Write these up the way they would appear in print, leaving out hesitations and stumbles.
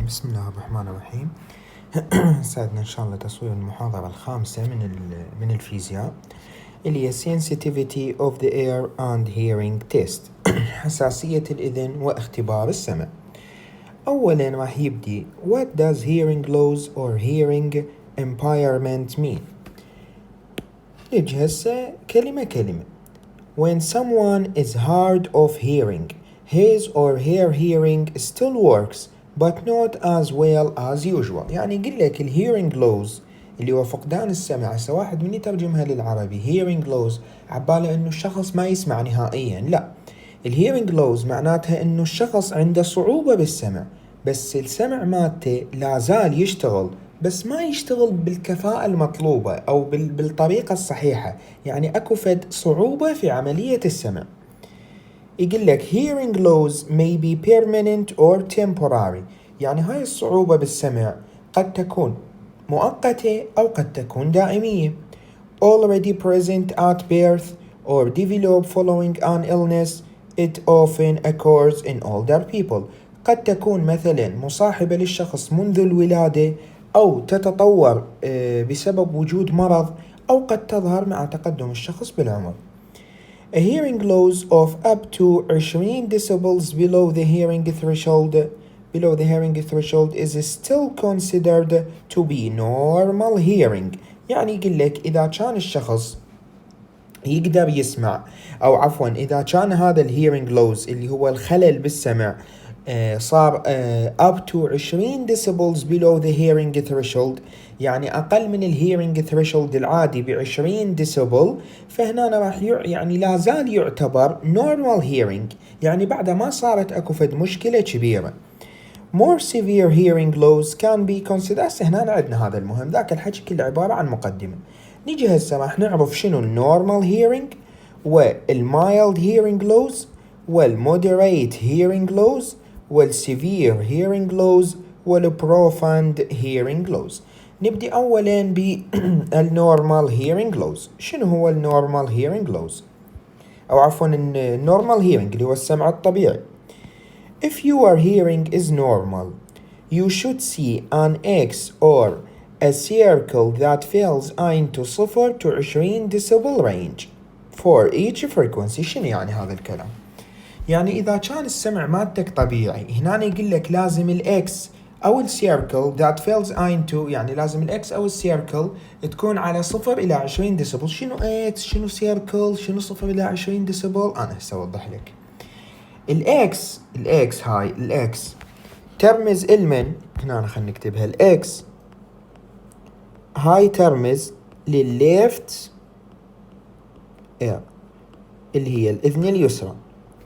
بسم الله الرحمن الرحيم. سعدنا إن شاء الله تصوير المحاضرة الخامسة من الفيزياء اللي هي Sensitivity of the Ear and Hearing Test. حساسية الإذن واختبار السمع. أولا راح يبدي What does hearing loss or hearing impairment mean؟ نجي هسه كلمة كلمة. When someone is hard of hearing, his or her hearing still works but not as well as usual. يعني يقول لك hearing loss اللي هو فقدان السمع. هسه واحد من يترجمها للعربي hearing loss عباله انه الشخص ما يسمع نهائيا. لا، hearing loss معناتها انه الشخص عنده صعوبة بالسمع، بس السمع مالته لا زال يشتغل، بس ما يشتغل بالكفاءة المطلوبة أو بالطريقة الصحيحة. يعني أكو فد صعوبة في عملية السمع. يقول لك hearing loss may be permanent or temporary. يعني هاي الصعوبة بالسمع قد تكون مؤقتة أو قد تكون دائمية. Already present at birth or develop following an illness. It often occurs in older people. قد تكون مثلا مصاحبة للشخص منذ الولادة أو تتطور بسبب وجود مرض، أو قد تظهر مع تقدم الشخص بالعمر. A hearing loss of up to 20 decibels below the hearing threshold is still considered to be normal hearing. يعني يقول لك إذا كان الشخص يقدر يسمع، أو عفوا إذا كان هذا الهيرنج لوز اللي هو الخلل بالسمع صار up to 20 decibels below the hearing threshold، يعني أقل من الهيرنج threshold العادي ب20 decibel، فهنا راح يعني لا زال يعتبر normal hearing، يعني بعد ما صارت أكو فد مشكلة كبيرة. More severe hearing loss can be considered. هسه هنا عندنا هذا المهم، ذاك الحكي كله عبارة عن مقدمة. نيجي هسه راح نعرف شنو النورمال hearing والمايلد hearing loss والمودريت hearing loss والسيفير hearing loss والبروفاند hearing loss. نبدي أولا بالنورمال hearing loss. شنو هو النورمال hearing loss؟ أو عفوا النورمال hearing اللي هو السمع الطبيعي. If your hearing is normal, you should see an X or a circle that falls into 0 to 20 decibel range for each frequency. شنو يعني هذا الكلام؟ يعني إذا كان السمع مالتك طبيعي، هنا يقول لك لازم الإكس أو السيركل that falls into، يعني لازم الإكس أو السيركل تكون على 0 إلى 20 ديسيبل. شنو إكس؟ شنو سيركل؟ شنو 0 إلى 20 ديسيبل؟ أنا هسه أوضح لك. الإكس هاي الإكس ترمز المن، هنا خلينا نكتبها. الإكس هاي ترمز للليفت إير اللي هي الإذن اليسرى،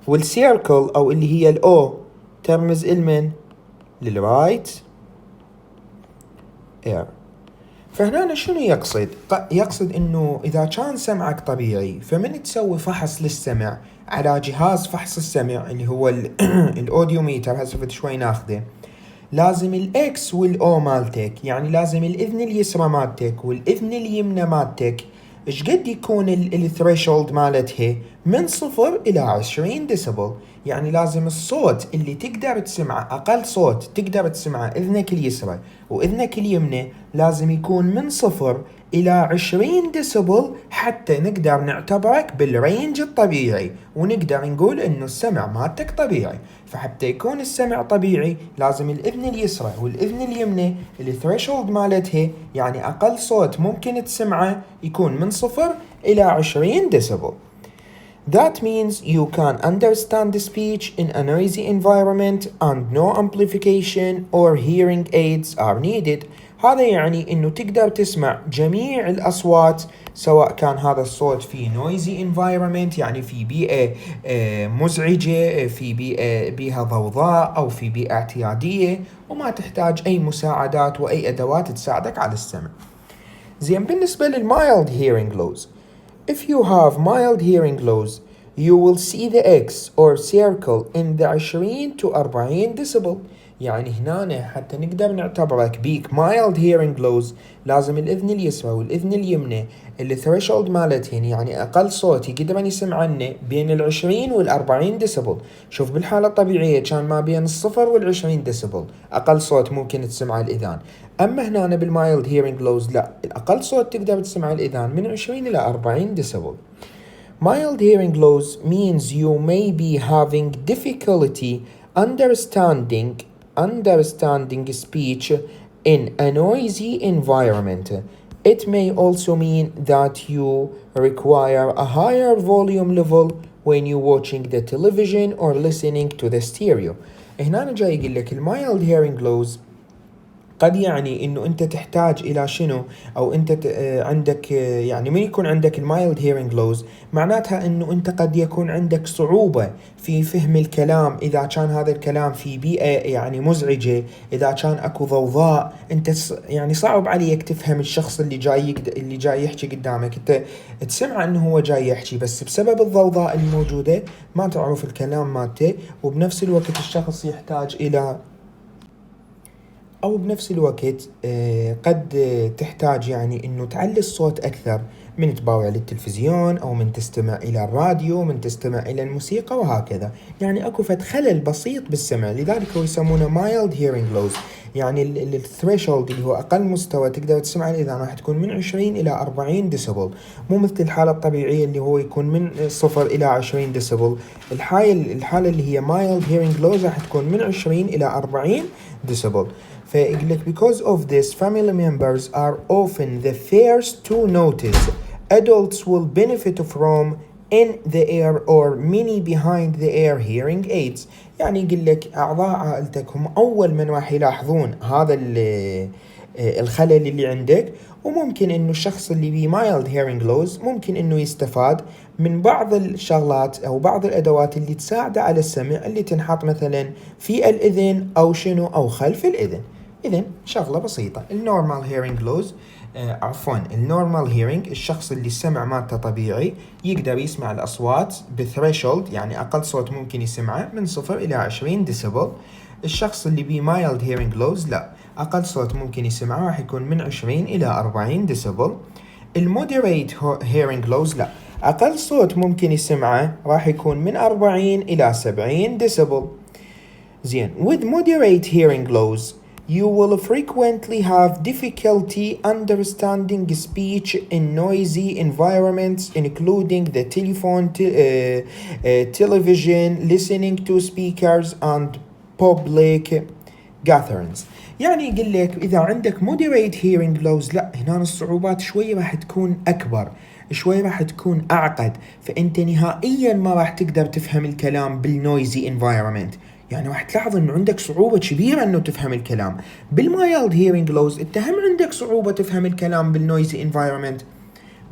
والسيركل أو اللي هي الأو ترمز المن للرايت إير. فهنا شنو يقصد؟ يقصد إنه إذا كان سمعك طبيعي، فمن تسوي فحص للسمع على جهاز فحص السمع اللي هو الأوديوميتر، هسه شوي ناخذه، لازم الإكس والأو مالتك، يعني لازم الإذن اليسرى مالتك والإذن اليمنى مالتك إيش قد يكون الثريشولد مالتها من 0 إلى 20 ديسيبل. يعني لازم الصوت اللي تقدر تسمعه، أقل صوت تقدر تسمعه إذنك اليسرى وإذنك اليمنى، لازم يكون من 0 إلى 20 ديسيبل حتى نقدر نعتبرك بالرينج الطبيعي، ونقدر نقول إنه السمع مالتك طبيعي. فحتى يكون السمع طبيعي لازم الإذن اليسرى والإذن اليمنى الثريشولد مالتها، يعني أقل صوت ممكن تسمعه، يكون من 0 إلى 20 ديسيبل. That means you can understand the speech in a noisy environment and no amplification or hearing aids are needed. هذا يعني إنه تقدر تسمع جميع الأصوات، سواء كان هذا الصوت في noisy environment، يعني في بيئة مزعجة، في بيئة بها ضوضاء، أو في بيئة اعتيادية، وما تحتاج أي مساعدات وأي أدوات تساعدك على السمع. زين، بالنسبة للmild hearing loss. If you have mild hearing loss, you will see the X or circle in the 20 to 40 decibel. يعني هنا حتى نقدر نعتبره كبيك mild hearing loss لازم الإذن اليسرى والإذن اليمنى الثريشولد مالتهن يعني أقل صوت يقدرن يسمعنه بين 20 وال40 ديسبل. شوف بالحالة الطبيعية كان ما بين 0 وال20 ديسبل أقل صوت ممكن تسمعه الإذان. أما هنا بالمايلد هيرينج لوز لا، الأقل صوت تقدر تسمعه الإذان من 20 إلى 40 ديسبل. Mild hearing loss means you may be having difficulty understanding speech in a noisy environment. It may also mean that you require a higher volume level when you're watching the television or listening to the stereo. هنا أنا جاي يقول لك mild hearing loss قد يعني انه انت تحتاج الى شنو، او انت عندك يعني من يكون عندك المايلد هيرينج لوز معناتها انه انت قد يكون عندك صعوبة في فهم الكلام اذا كان هذا الكلام في بيئة يعني مزعجة، اذا كان اكو ضوضاء انت يعني صعب عليك تفهم الشخص اللي جاي يحكي قدامك، انت تسمع انه هو جاي يحكي بس بسبب الضوضاء الموجودة ما تعرف الكلام مالته، وبنفس الوقت الشخص يحتاج الى أو بنفس الوقت قد تحتاج يعني إنه تعلي الصوت أكثر من تباوع للتلفزيون أو من تستمع إلى الراديو، من تستمع إلى الموسيقى وهكذا. يعني أكو فد خلل بسيط بالسمع، لذلك هو يسمونه mild hearing loss. يعني الثريشولد اللي هو أقل مستوى تقدر تسمع الإذان راح تكون من 20 إلى 40 ديسبل، مو مثل الحالة الطبيعية اللي هو يكون من 0 إلى 20 ديسبل. الحالة اللي هي mild hearing loss راح تكون من 20 إلى 40 ديسبل. فيقول لك because of this family members are often the first to notice adults will benefit from in the ear or many behind the ear hearing aids. يعني يقول لك أعضاء عائلتك هم أول من راح يلاحظون هذا الخلل اللي عندك، وممكن إنه الشخص اللي بيه mild hearing loss ممكن إنه يستفاد من بعض الشغلات أو بعض الأدوات اللي تساعده على السمع اللي تنحط مثلا في الإذن أو شنو أو خلف الإذن. إذن شغلة بسيطة. النورمال هيرينج لوز النورمال هيرينج الشخص اللي السمع مالته طبيعي يقدر يسمع الأصوات بثريشولد يعني أقل صوت ممكن يسمعه من 0 إلى 20 ديسبل. الشخص اللي بيه مايلد هيرينج لوز لا، أقل صوت ممكن يسمعه راح يكون من 20 إلى 40 ديسبل. المودريت هيرينج لوز لا، أقل صوت ممكن يسمعه راح يكون من 40 إلى 70 ديسبل. زين. With moderate hearing loss you will frequently have difficulty understanding speech in noisy environments including the telephone, television, listening to speakers and public gatherings. يعني يقول لك إذا عندك moderate hearing loss لا، هنا الصعوبات شوية راح تكون أكبر، شوي راح تكون أعقد، فأنت نهائيا ما راح تقدر تفهم الكلام بالنويزي environment. يعني راح تلاحظ انه عندك صعوبة كبيرة انه تفهم الكلام. بالمايلد هيرينج لوز انت هم عندك صعوبة تفهم الكلام بالنويزي انفايرمنت،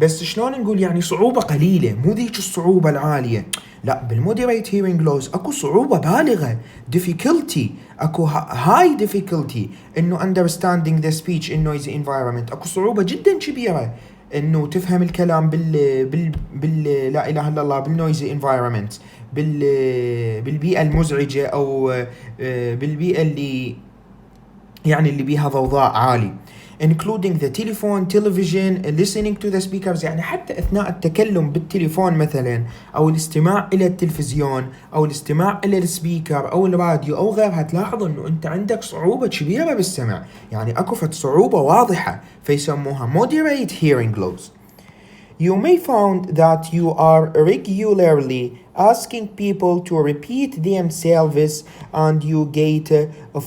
بس شلون نقول يعني صعوبة قليلة مو ذيك الصعوبة العالية. لا، بالمودريت هيرينج لوز اكو صعوبة بالغة، difficulty اكو high difficulty انه understanding the speech in noisy environment، اكو صعوبة جدا كبيرة انه تفهم الكلام بال لا اله الا الله بالنويزي انفايرمنت، بالبيئة المزعجة او بالبيئة اللي يعني اللي بيها ضوضاء عالي including the telephone, television, listening to the speakers. يعني حتى اثناء التكلم بالتليفون مثلا او الاستماع الى التلفزيون او الاستماع الى السبيكر او الراديو او غيرها تلاحظ انه انت عندك صعوبة كبيرة بالسمع، يعني اكو صعوبة واضحة فيسموها moderate hearing loss. You may find that you are regularly asking people to repeat themselves and you get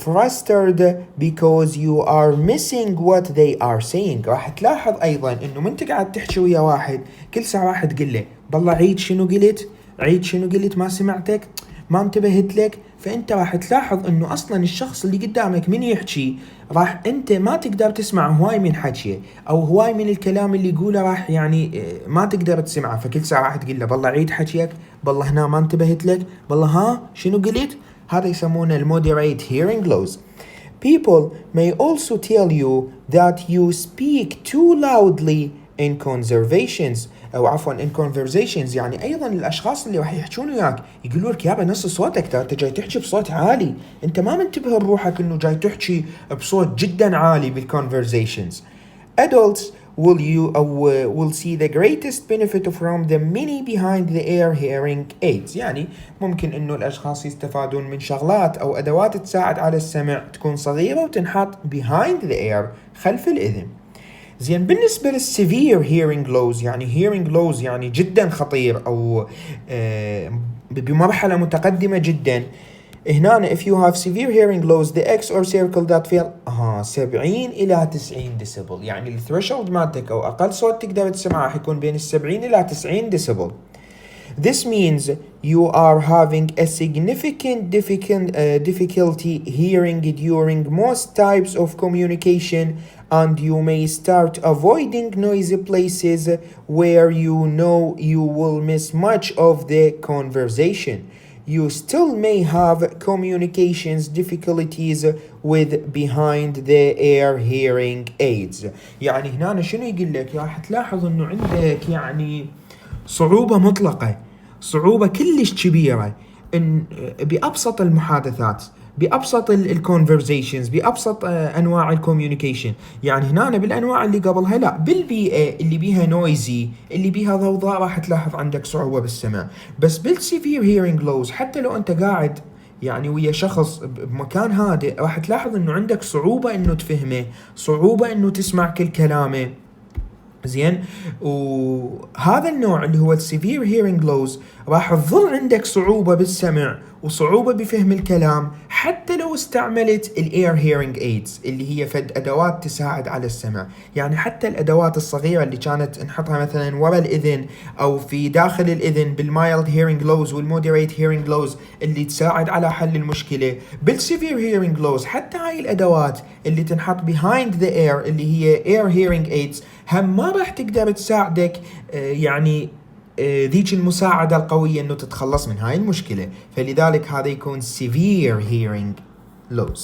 frustrated because you are missing what they are saying. راح تلاحظ أيضا إنه من تقعد تحكي ويا واحد كل ساعة راح تقول له بالله عيد شنو قلت، عيد شنو قلت، ما سمعتك، ما انتبهت لك. فأنت راح تلاحظ إنه أصلا الشخص اللي قدامك من يحكي راح أنت ما تقدر تسمع هواي من حكيه أو هواي من الكلام اللي يقوله، راح يعني ما تقدر تسمعه، فكل ساعة راح تقول له بالله عيد حكيك، بالله هنا ما انتبهت لك، بالله ها شنو قلت. هذا يسمونه المودريت hearing loss. People may also tell you that you speak too loudly in conversations أو عفوا in conversations، يعني أيضا الأشخاص اللي راح يحجون وياك يقولوا لك يابا نص صوتك، ترى أنت جاي تحكي بصوت عالي، أنت ما منتبه لروحك إنه جاي تحكي بصوت جدا عالي بالconversations. Adults will see the greatest benefit from the many behind the ear hearing aids. يعني ممكن انه الاشخاص يستفادون من شغلات او ادوات تساعد على السمع تكون صغيرة وتنحط behind the ear خلف الاذن. زين، بالنسبة للسيفير hearing loss، يعني hearing loss يعني جدا خطير او بمرحلة متقدمة جدا. هنا if you have severe hearing loss the X or circle that feel 70 إلى 90 ديسيبل، يعني الثريشولد مالتك أو أقل صوت تقدر تسمعه حيكون بين 70 إلى 90 ديسيبل. This means you are having a significant difficulty hearing during most types of communication, and you may start avoiding noisy places where you know you will miss much of the conversation. You still may have communications difficulties with behind the ear hearing aids. يعني هنا شنو يقول لك؟ راح تلاحظ انه عندك يعني صعوبة مطلقة، صعوبة كلش كبيرة إن بأبسط المحادثات، بأبسط الكونفرزيشنز، بأبسط أنواع الكوميونيكيشن. يعني هنا بالأنواع اللي قبلها لا، بالبيئة اللي بيها نويزي، اللي بيها ضوضاء، راح تلاحظ عندك صعوبة بالسمع. بس بالسيفير هيرينج لوز حتى لو أنت قاعد يعني ويا شخص بمكان هادئ راح تلاحظ إنه عندك صعوبة إنه تفهمه، صعوبة إنه تسمع كل كلامه. زين، وهذا النوع اللي هو السيفير هيرينج لوز راح تظل عندك صعوبة بالسمع وصعوبة بفهم الكلام حتى لو استعملت الاير هيرينج ايدز اللي هي فد ادوات تساعد على السمع. يعني حتى الادوات الصغيرة اللي كانت نحطها مثلا ورا الاذن او في داخل الاذن بالمايلد هيرينج لوز والمودريت هيرينج لوز اللي تساعد على حل المشكلة، بالسيفير هيرينج لوز حتى هاي الادوات اللي تنحط behind the ear اللي هي ear hearing aids هم ما راح تقدر تساعدك يعني ذيك المساعدة القوية انه تتخلص من هاي المشكلة. فلذلك هذا يكون severe hearing loss.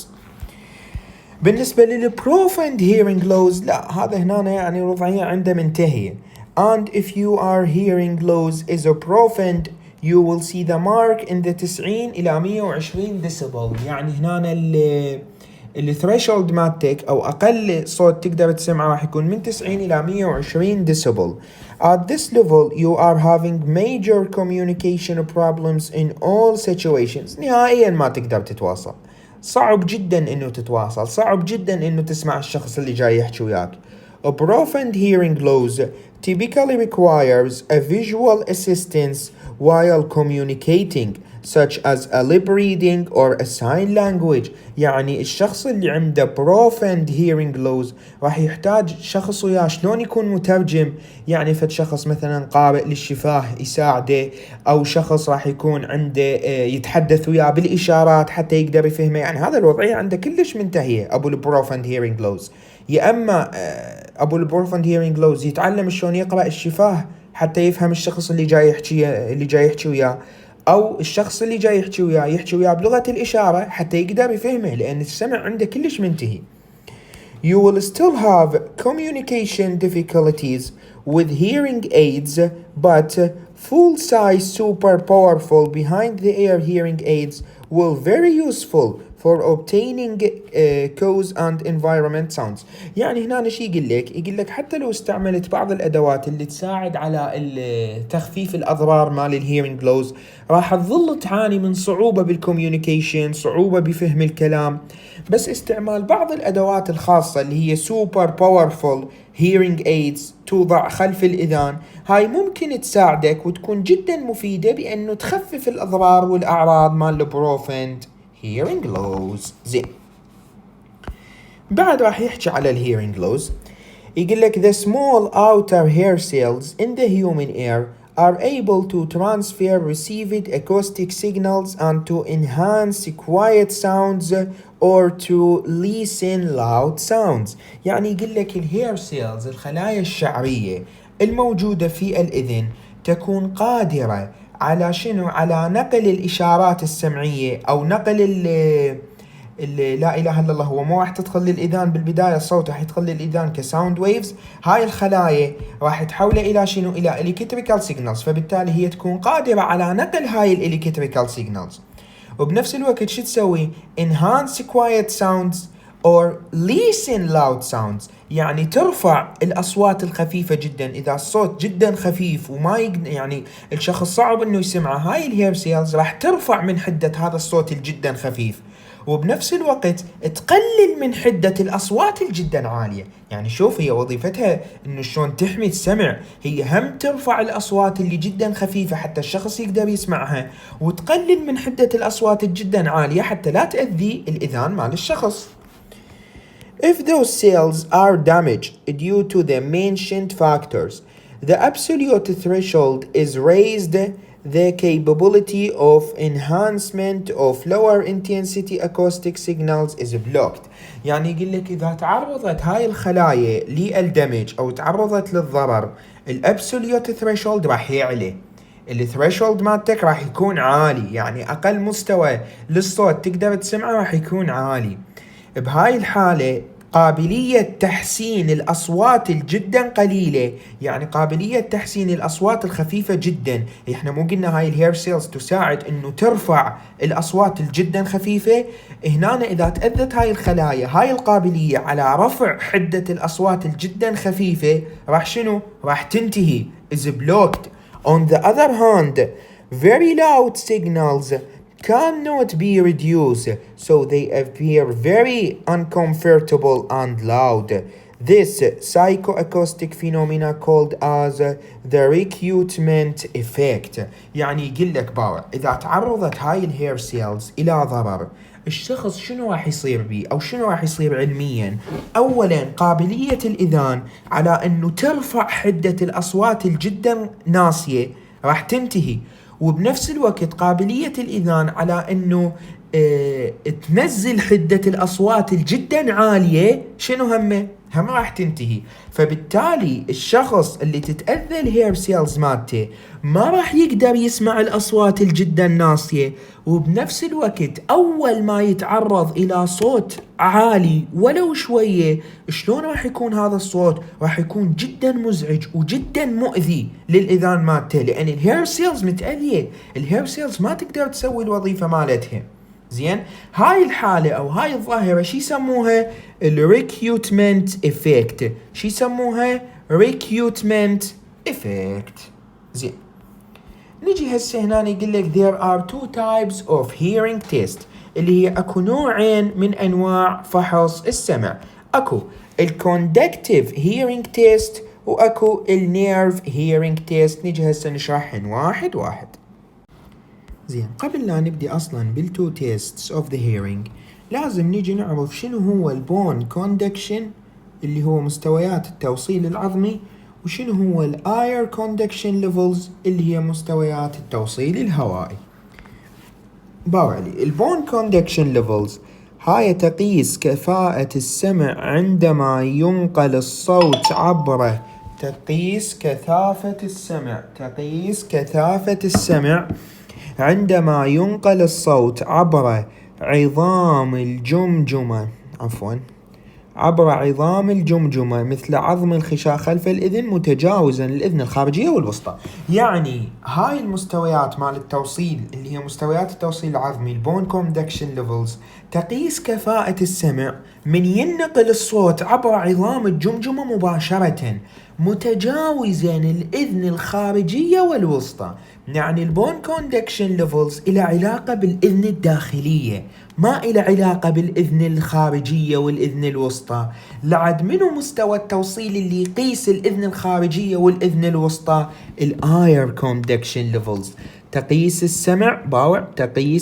بالنسبة للprofound hearing loss لا، هذا هنا يعني الوضعية عنده منتهية. And if you are hearing loss is a profound you will see the mark in the 90 إلى 120 ديسيبل. يعني هنا الثريشولد مالتك او اقل صوت تقدر تسمعه راح يكون من 90 الى 120 ديسيبل. At this level you are having major communication problems in all situations. نهائيا ما تقدر تتواصل، صعب جدا انه تتواصل، صعب جدا انه تسمع الشخص اللي جاي يحكي وياك. A profound hearing loss typically requires a visual assistance while communicating such as a lip reading or a sign language. يعني الشخص اللي عنده profound hearing loss راح يحتاج شخص وياه شلون يكون مترجم، يعني فد شخص مثلا قارئ للشفاه يساعده، او شخص راح يكون عنده يتحدث وياه بالاشارات حتى يقدر يفهمه. يعني هذا الوضعية عنده كلش منتهية ابو البروفاند هيرينج لوز. يا اما ابو البروفاند هيرينج لوز يتعلم شلون يقرأ الشفاه حتى يفهم الشخص اللي جاي يحكي وياه، او الشخص اللي جاي يحكي وياه بلغة الاشارة حتى يقدر يفهمه، لان السمع عنده كلش منتهي. You will still have communication difficulties with hearing aids, but full-size super powerful behind the ear hearing aids will very useful for obtaining cause and environment sounds. يعني هنا شي يقول لك حتى لو استعملت بعض الادوات اللي تساعد على تخفيف الاضرار مال الهيرينج لوز راح تظل تعاني من صعوبة بالكوميونيكيشن، صعوبة بفهم الكلام. بس استعمال بعض الادوات الخاصة اللي هي super powerful hearing aids توضع خلف الاذان، هاي ممكن تساعدك وتكون جدا مفيدة بانه تخفف الاضرار والاعراض مال البروفند hearing loss. زين، بعد راح يحكي على الهيرينج لوز. يقول لك the small outer hair cells in the human ear are able to transfer received acoustic signals and to enhance quiet sounds or to lessen loud sounds. يعني يقول لك الهير سيلز الخلايا الشعرية الموجودة في الإذن تكون قادرة على شنو؟ على نقل الإشارات السمعية أو نقل اللي لا إله إلا الله هو مو راح تدخل للإذان بالبداية، الصوت راح يدخل للإذان كساوند ويفز. هاي الخلايا راح تحوله إلى شنو؟ إلى إلكتريكال سيجنالز، فبالتالي هي تكون قادرة على نقل هاي الإلكتريكال سيجنالز. وبنفس الوقت شو تسوي؟ enhance quiet sounds or lessen loud sounds، يعني ترفع الأصوات الخفيفة جدا. إذا الصوت جدا خفيف وما يعني الشخص صعب إنه يسمعه، هاي الهير سيلز راح ترفع من حدة هذا الصوت الجدا خفيف، وبنفس الوقت تقلل من حدة الأصوات الجدا عالية. يعني شوف هي وظيفتها إنه شلون تحمي السمع، هي هم ترفع الأصوات اللي جدا خفيفة حتى الشخص يقدر يسمعها، وتقلل من حدة الأصوات الجدا عالية حتى لا تأذي الإذان مال الشخص. If those cells are damaged due to the mentioned factors, the absolute threshold is raised. The capability of enhancement of lower intensity acoustic signals is blocked. يعني يقول لك إذا تعرضت هاي الخلايا للدمج أو تعرضت للضرر، الابسوليوت ثريشولد راح يعلى، الثريشولد مالتك راح يكون عالي، يعني أقل مستوى للصوت تقدر تسمعه راح يكون عالي. بهاي الحالة قابلية تحسين الأصوات الجدا قليلة، يعني قابلية تحسين الأصوات الخفيفة جدا. احنا مو قلنا هاي الهير سيلز تساعد انه ترفع الأصوات الجدا خفيفة؟ هنا إذا تأذت هاي الخلايا هاي القابلية على رفع حدة الأصوات الجدا خفيفة، راح شنو؟ راح تنتهي is blocked. On the other hand, very loud signals cannot be reduced, so they appear very uncomfortable and loud. This psychoacoustic phenomena called as the recruitment effect. يعني يقول لك باور إذا تعرضت هاي الهير سيلز إلى ضرر، الشخص شنو راح يصير بيه أو شنو راح يصير علميا؟ أولا قابلية الإذان على أنه ترفع حدة الأصوات الجدا ناسية راح تنتهي، وبنفس الوقت قابلية الإذان على أنه تنزل حدة الأصوات الجدا عالية شنو هم راح تنتهي. فبالتالي الشخص اللي تتأذى الهير سيلز مالته ما راح يقدر يسمع الأصوات الجدا ناسية، وبنفس الوقت أول ما يتعرض إلى صوت عالي ولو شوية، شلون راح يكون هذا الصوت؟ راح يكون جدا مزعج وجدا مؤذي للإذان مالته، لأن الهير سيلز متأذية، الهير سيلز ما تقدر تسوي الوظيفة مالتها. زين، هاي الحالة أو هاي الظاهرة شي يسموها الريكيوتمنت إفكت. شي يسموها ريكيوتمنت إفكت. زين، نجي هسه هنا يقول لك there are two types of hearing test، اللي هي أكو نوعين من أنواع فحص السمع. أكو الكوندكتيف hearing test وأكو النيرف hearing test. نجي هسه نشرحهن واحد واحد. زين، قبل لا نبدي أصلا بالتو tests of the hearing لازم نيجي نعرف شنو هو البون كوندكشن اللي هو مستويات التوصيل العظمي، وشنو هو الاير كوندكشن ليفلز اللي هي مستويات التوصيل الهوائي. باوعلي البون كوندكشن ليفلز هاي تقيس كفاءة السمع عندما ينقل الصوت عبره. تقيس كثافة السمع عندما ينقل الصوت عبر عظام الجمجمة مثل عظم الخشاء خلف الإذن متجاوزا الإذن الخارجية والوسطى. يعني هاي المستويات مال التوصيل اللي هي مستويات التوصيل العظمي، البون كوندكشن ليفلز، تقيس كفاءة السمع من ينقل الصوت عبر عظام الجمجمة مباشرة متجاوزا الإذن الخارجية والوسطى. يعني البون كوندكشن ليفلز إلى علاقة بالإذن الداخلية، ما إلى علاقة بالإذن الخارجية والإذن الوسطى. لعد منو مستوى التوصيل اللي يقيس الإذن الخارجية والإذن الوسطى؟ الآير كوندكشن ليفلز. تقيس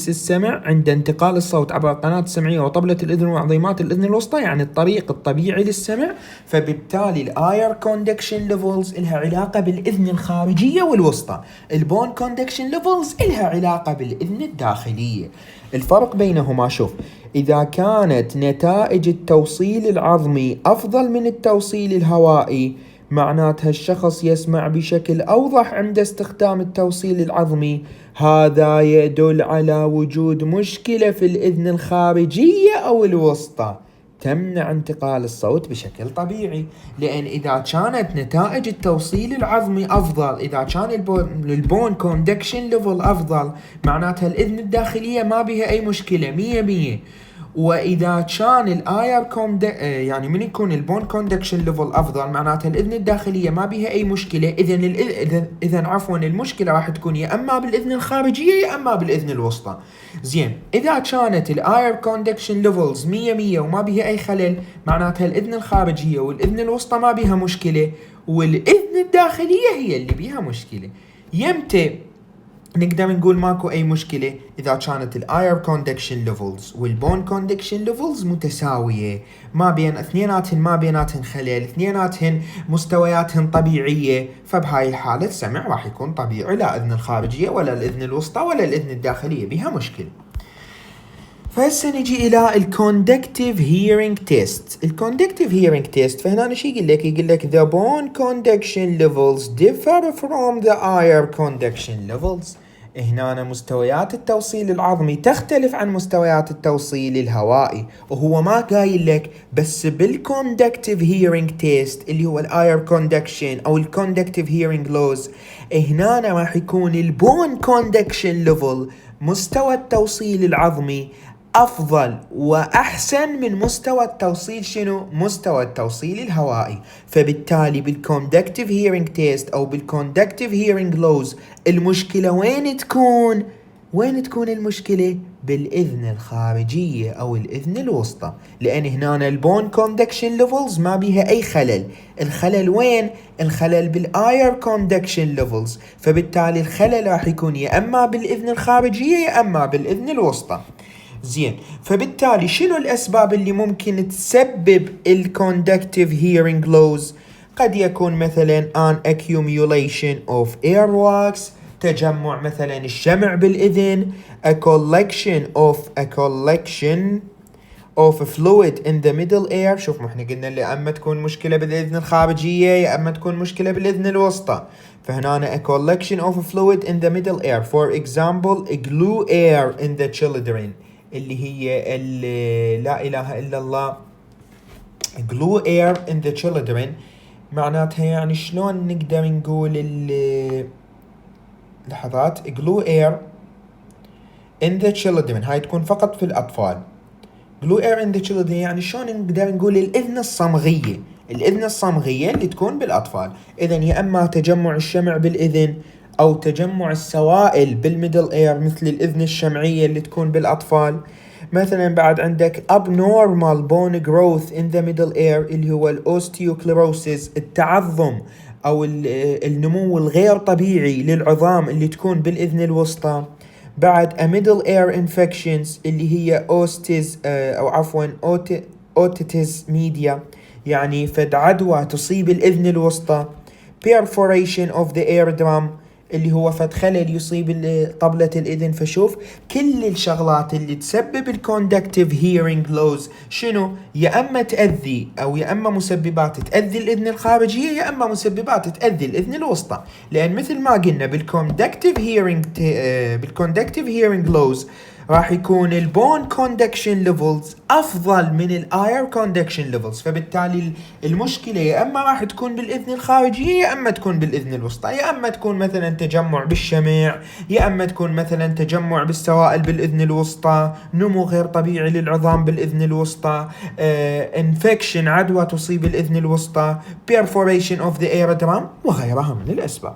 السمع عند انتقال الصوت عبر القناة السمعية وطبلة الإذن وعظيمات الإذن الوسطى، يعني الطريق الطبيعي للسمع. فبالتالي الاير كوندكشن ليفلز إلها علاقة بالإذن الخارجية والوسطى، البون كوندكشن ليفلز إلها علاقة بالإذن الداخلية. الفرق بينهما شوف، إذا كانت نتائج التوصيل العظمي أفضل من التوصيل الهوائي معناتها الشخص يسمع بشكل أوضح عند استخدام التوصيل العظمي. هذا يدل على وجود مشكلة في الأذن الخارجية أو الوسطى تمنع انتقال الصوت بشكل طبيعي. لأن إذا كانت نتائج التوصيل العظمي أفضل، إذا كان البون كوندكشن ليفل أفضل، معناتها الأذن الداخلية ما بها أي مشكلة 100%. واذا كان الاير يعني من يكون البون كوندكشن ليفل افضل، معناتها الاذن الداخليه ما بها اي مشكله. اذا عفوا المشكله راح تكون يا اما بالاذن الخارجيه يا اما بالاذن الوسطى. زين، اذا كانت الاير كوندكشن ليفلز 100 وما بها اي خلل، معناتها الاذن الخارجيه والاذن الوسطى ما بها مشكله، والاذن الداخليه هي اللي بها مشكله. يمتى نقدر نقول ماكو اي مشكلة؟ اذا كانت الاير كوندكشن ليفلز والبون كوندكشن ليفلز متساوية، ما بيناتهن خلل، اثنيناتهن مستوياتهن طبيعية، فبهاي الحالة السمع راح يكون طبيعي، لا اذن الخارجية ولا الاذن الوسطى ولا الاذن الداخلية بها مشكلة. فهسه نجي الى الكوندكتيف هيرينج تيست. الكوندكتيف هيرينج تيست فهنا شي يقول لك the bone conduction levels differ from the ear conduction levels. هنا مستويات التوصيل العظمي تختلف عن مستويات التوصيل الهوائي، وهو ما قايل لك بس بالكوندكتيف هيرينج تيست اللي هو الاير كوندكشن او الكوندكتيف هيرينج لوز، هنا راح يكون البون كوندكشن ليفل مستوى التوصيل العظمي أفضل وأحسن من مستوى التوصيل مستوى التوصيل الهوائي. فبالتالي بالكوندكتيف هيرينج تيست أو بالكوندكتيف هيرينج لوز المشكلة وين تكون المشكلة؟ بالإذن الخارجية أو الإذن الوسطى، لأن هنا البون كوندكشن ليفلز ما بيها أي خلل. الخلل وين؟ الخلل بالآير كوندكشن ليفلز، فبالتالي الخلل راح يكون يا أما بالإذن الخارجية يا أما بالإذن الوسطى. زين، فبالتالي شنو الأسباب اللي ممكن تسبب الكوندكتيف هيرينج لوز؟ قد يكون مثلا an accumulation of airwax، تجمع مثلا الشمع بالإذن، a collection of fluid in the middle ear. شوف، احنا قلنا اللي اما تكون مشكلة بالإذن الخارجية يا اما تكون مشكلة بالإذن الوسطى. فهنا a collection of fluid in the middle ear. For example, glue air in the children، اللي هي لا إله إلا الله glue air in the children. معناتها يعني شلون نقدر نقول لحظات glue air in the children، هاي تكون فقط في الأطفال. glue air in the children يعني شلون نقدر نقول الإذن الصمغية اللي تكون بالأطفال. إذن يا أما تجمع الشمع بالإذن أو تجمع السوائل بالميدل اير مثل الإذن الشمعية اللي تكون بالأطفال. مثلا بعد عندك abnormal bone growth in the middle ear اللي هو الأوستيوكليروسيس، التعظم أو النمو الغير طبيعي للعظام اللي تكون بالإذن الوسطى. بعد a middle ear infections اللي هي أوستيز أو عفوا أوتيتس ميديا، يعني فد عدوى تصيب الإذن الوسطى. perforation of the eardrum اللي هو فد خلل يصيب طبلة الإذن. فشوف كل الشغلات اللي تسبب الكوندكتيف هيرينج لوز شنو؟ يا أما تأذي أو يا أما مسببات تأذي الإذن الخارجية يا أما مسببات تأذي الإذن الوسطى. لأن مثل ما قلنا بالكوندكتيف هيرينج لوز راح يكون البون كوندكشن ليفلز افضل من الاير كوندكشن ليفلز، فبالتالي المشكله يا اما راح تكون بالاذن الخارجيه يا اما تكون بالاذن الوسطى، يا اما تكون مثلا تجمع بالشمع يا اما تكون مثلا تجمع بالسوائل بالاذن الوسطى، نمو غير طبيعي للعظام بالاذن الوسطى، انفكشن عدوى تصيب الاذن الوسطى، perforation of the eardrum وغيرها من الاسباب.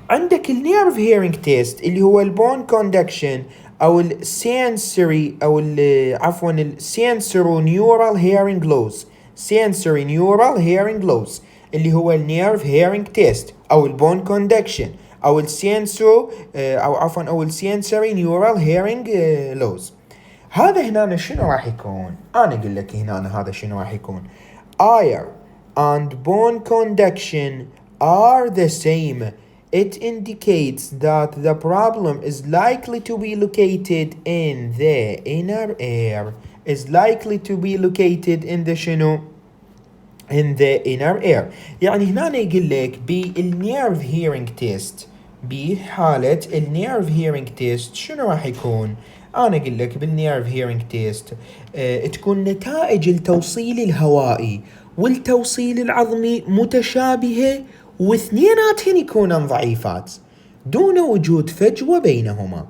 عندك النيرف هيرينج تيست اللي هو البون كوندكشن او السنسوري او عفوا السنسورو نيورال هيرينج لوز، سنسوري نيورال هيرينج لوز اللي هو النيرف هيرينج تيست او البون كوندكشن او السنسو او عفوا او السنسوري نيورال هيرينج لوز. هذا هنا شنو راح يكون؟ انا اقول لك هنا هذا شنو راح يكون. ear and bone conduction are the same. It indicates that the problem is likely to be located in the inner ear. Is likely to be located in the شنو؟ in the inner ear. يعني هنا يقول لك بالنيرف هيرنج تيست، بحالة النيرف هيرنج تيست شنو راح يكون؟ أنا أقول لك بالنيرف هيرنج تيست تكون نتائج التوصيل الهوائي والتوصيل العظمي متشابهة واثنيناتهن يكونن ضعيفات دون وجود فجوة بينهما.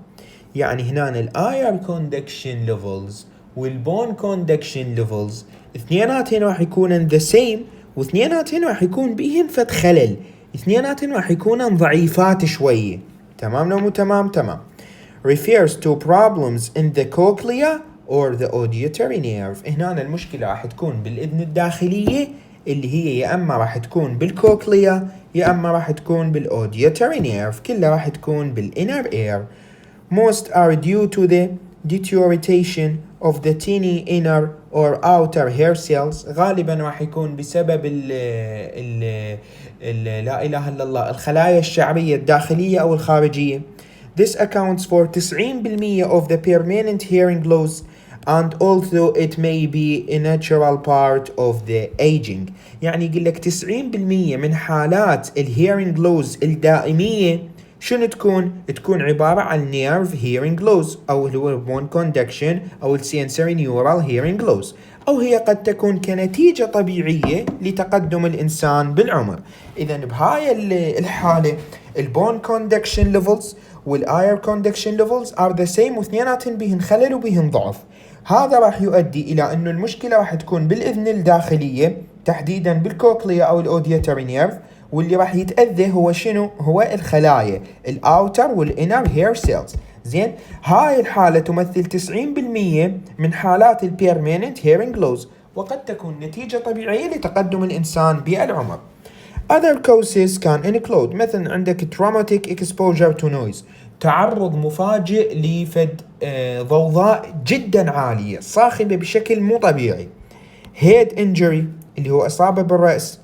يعني هنا الاير كوندكشن ليفلز والبون كوندكشن ليفلز اثنيناتهن راح يكونن ذا سيم، واثنيناتهن راح يكون بيهن فد خلل، اثنيناتهن راح يكونن ضعيفات شوية. تمام لو مو تمام؟ تمام. refers to problems in the cochlea or the auditory nerve. هنا المشكلة راح تكون بالإذن الداخلية اللي هي يا أما راح تكون بالكوكليا يا أما راح تكون بالauditory nerve، كلها راح تكون بالinner ear. Most are due to the deterioration of the tiny inner or outer hair cells. غالبا راح يكون بسبب لا إله إلا الله الخلايا الشعرية الداخلية أو الخارجية. This accounts for 90% of the permanent hearing loss, and although it may be a natural part of the aging. يعني يقول لك 90% من حالات الهيرنج لوز الدائمية شنو تكون؟ تكون عبارة عن nerve hearing loss أو اللي هو bone conduction أو sensory neural hearing loss، أو هي قد تكون كنتيجة طبيعية لتقدم الإنسان بالعمر. إذا بهاي الحالة البون كوندكشن ليفلز والاير كوندكشن ليفلز ار ذا سيم، واثنيناتهم بهن خلل وبهن ضعف. هذا راح يؤدي الى انه المشكله راح تكون بالاذن الداخليه تحديدا بالكوكليا او الاوديتوري نيرف، واللي راح يتاذى هو شنو؟ هو الخلايا الاوتر والانر هير سيلز. زين، هاي الحاله تمثل 90% من حالات البيرمننت هيرنج لوز، وقد تكون نتيجه طبيعيه لتقدم الانسان بالعمر. Other causes can include مثلا عندك traumatic exposure to noise، تعرض مفاجئ لفد ضوضاء جدا عالية صاخبة بشكل مو طبيعي. head injury اللي هو إصابة بالرأس.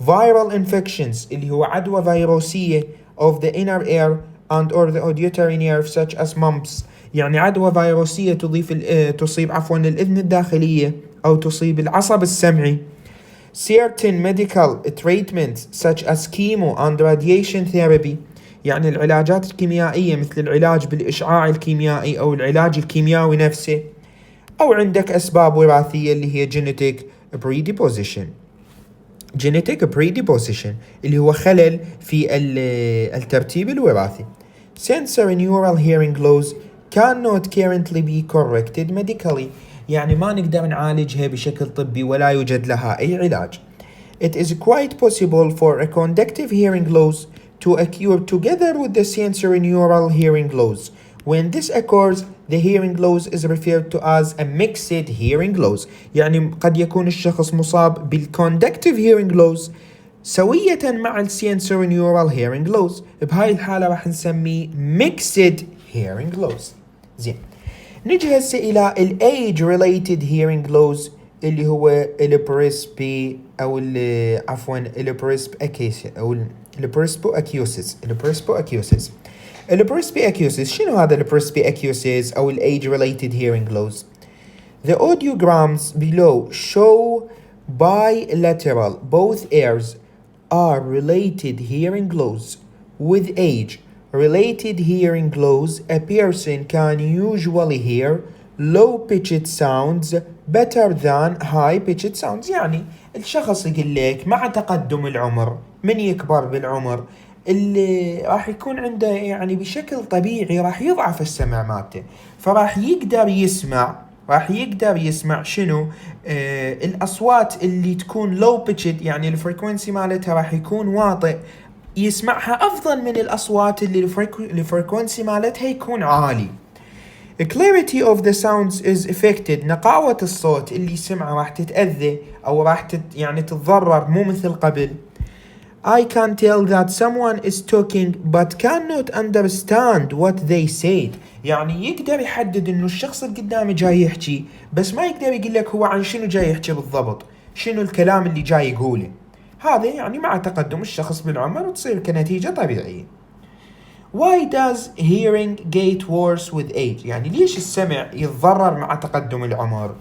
viral infections اللي هو عدوى فيروسية of the inner ear and or the auditory nerve such as mumps، يعني عدوى فيروسية تصيب الأذن الداخلية أو تصيب العصب السمعي. certain medical treatments such as chemo and radiation therapy، يعني العلاجات الكيميائية مثل العلاج بالإشعاع الكيميائي أو العلاج الكيميائي نفسه. أو عندك أسباب وراثية اللي هي genetic predisposition اللي هو خلل في الترتيب الوراثي. sensory neural hearing loss cannot currently be corrected medically، يعني ما نقدر نعالجها بشكل طبي ولا يوجد لها أي علاج. It is quite possible for a conductive hearing loss to occur together with the sensory neural hearing loss. When this occurs, the hearing loss is referred to as a mixed hearing loss. يعني قد يكون الشخص مصاب بالconductive hearing loss سوية مع الsensory neural hearing loss. بهاي الحالة راح نسميه mixed hearing loss. زين، نجي هسه إلى age related hearing loss اللي هو البريسبي أو عفوا البريسباكيوسيس أو البريسبوأكيوسيس. البريسبوأكيوسيس شنو هذا البريسبوأكيوسيس أو age related hearing loss؟ The audiograms below show bilateral both ears are related hearing loss. With age related hearing loss, a person can usually hear low-pitched sounds better than high-pitched sounds. يعني الشخص يقول لك مع تقدم العمر من يكبر بالعمر اللي راح يكون عنده يعني بشكل طبيعي راح يضعف السمع مالته، فراح يقدر يسمع شنو الأصوات اللي تكون low pitched، يعني الفريكونسي مالتها راح يكون واطئ، يسمعها أفضل من الأصوات اللي الفريكونسي مالتها يكون عالي. The clarity of the sounds is affected، نقاوة الصوت اللي يسمعه راح تتأذى أو راح يعني تتضرر مو مثل قبل. I can tell that someone is talking but cannot understand what they said، يعني يقدر يحدد إنه الشخص اللي قدامه جاي يحكي بس ما يقدر يقول لك هو عن شنو جاي يحكي بالضبط، شنو الكلام اللي جاي يقوله. هذا يعني مع تقدم الشخص بالعمر وتصير كنتيجة طبيعية. Why does hearing get worse with age؟ يعني ليش السمع يتضرر مع تقدم العمر؟